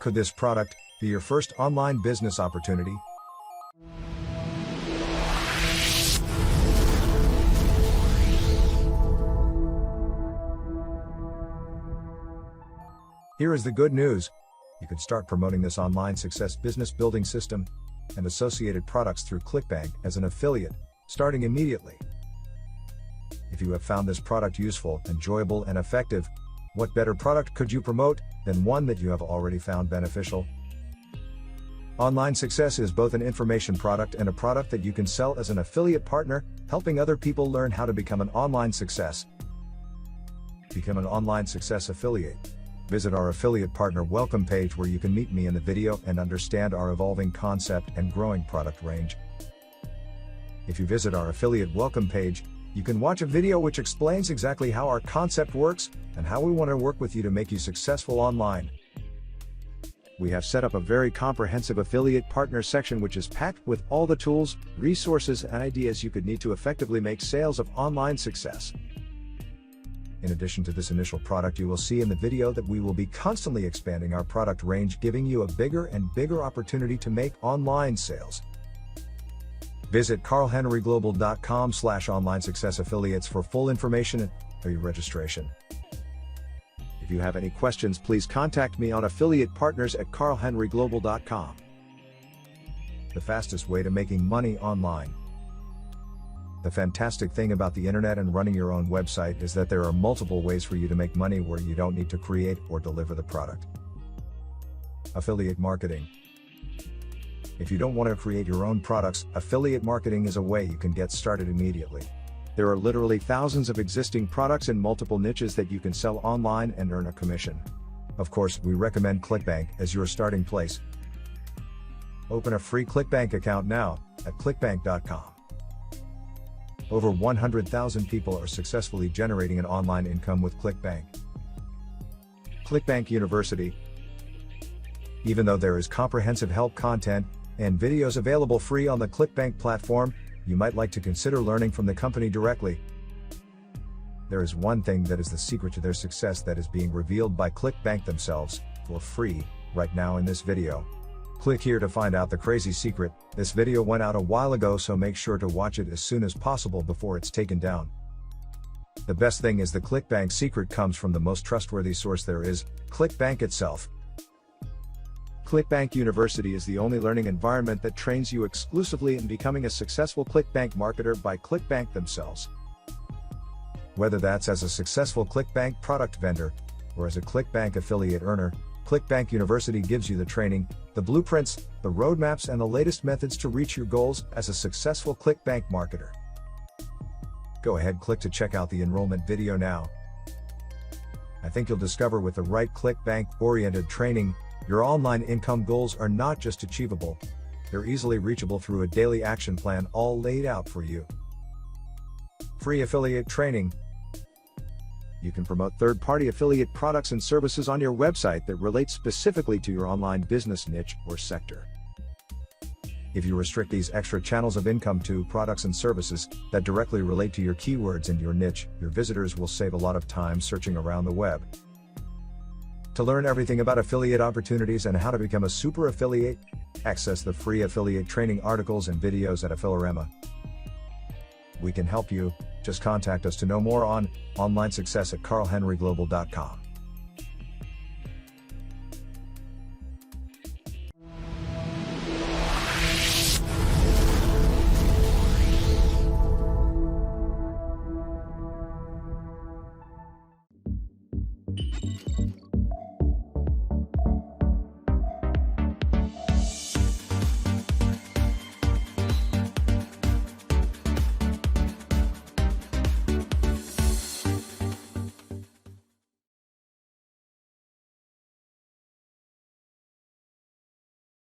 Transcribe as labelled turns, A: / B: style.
A: Could this product be your first online business opportunity? Here is the good news. You can start promoting this online success business building system and associated products through ClickBank as an affiliate, starting immediately. If you have found this product useful, enjoyable, and effective, what better product could you promote than one that you have already found beneficial? Online Success is both an information product and a product that you can sell as an affiliate partner, helping other people learn how to become an online success. Become an online success affiliate. Visit our affiliate partner welcome page where you can meet me in the video and understand our evolving concept and growing product range. If you visit our affiliate welcome page, you can watch a video which explains exactly how our concept works and how we want to work with you to make you successful online. We have set up a very comprehensive affiliate partner section which is packed with all the tools, resources, and ideas you could need to effectively make sales of online success. In addition to this initial product, you will see in the video that we will be constantly expanding our product range, giving you a bigger and bigger opportunity to make online sales. Visit carlhenryglobal.com/online-success-affiliates for full information and registration. If you have any questions, please contact me on affiliatepartners@carlhenryglobal.com. The fastest way to making money online. The fantastic thing about the internet and running your own website is that there are multiple ways for you to make money where you don't need to create or deliver the product. Affiliate marketing. If you don't want to create your own products, affiliate marketing is a way you can get started immediately. There are literally thousands of existing products in multiple niches that you can sell online and earn a commission. Of course, we recommend ClickBank as your starting place. Open a free ClickBank account now at clickbank.com. Over 100,000 people are successfully generating an online income with ClickBank. ClickBank University. Even though there is comprehensive help content and videos available free on the ClickBank platform, you might like to consider learning from the company directly. There is one thing that is the secret to their success that is being revealed by ClickBank themselves, for free, right now in this video. Click here to find out the crazy secret. This video went out a while ago, so make sure to watch it as soon as possible before it's taken down. The best thing is the ClickBank secret comes from the most trustworthy source there is, ClickBank itself. ClickBank University is the only learning environment that trains you exclusively in becoming a successful ClickBank marketer by ClickBank themselves. Whether that's as a successful ClickBank product vendor or as a ClickBank affiliate earner, ClickBank University gives you the training, the blueprints, the roadmaps, and the latest methods to reach your goals as a successful ClickBank marketer. Go ahead, click to check out the enrollment video now. I think you'll discover with the right ClickBank-oriented training, your online income goals are not just achievable, they're easily reachable through a daily action plan all laid out for you. Free affiliate training. You can promote third-party affiliate products and services on your website that relate specifically to your online business niche or sector. If you restrict these extra channels of income to products and services that directly relate to your keywords and your niche, your visitors will save a lot of time searching around the web. To learn everything about affiliate opportunities and how to become a super affiliate, access the free affiliate training articles and videos at Affilorama. We can help you. Just contact us to know more on online success at carlhenryglobal.com.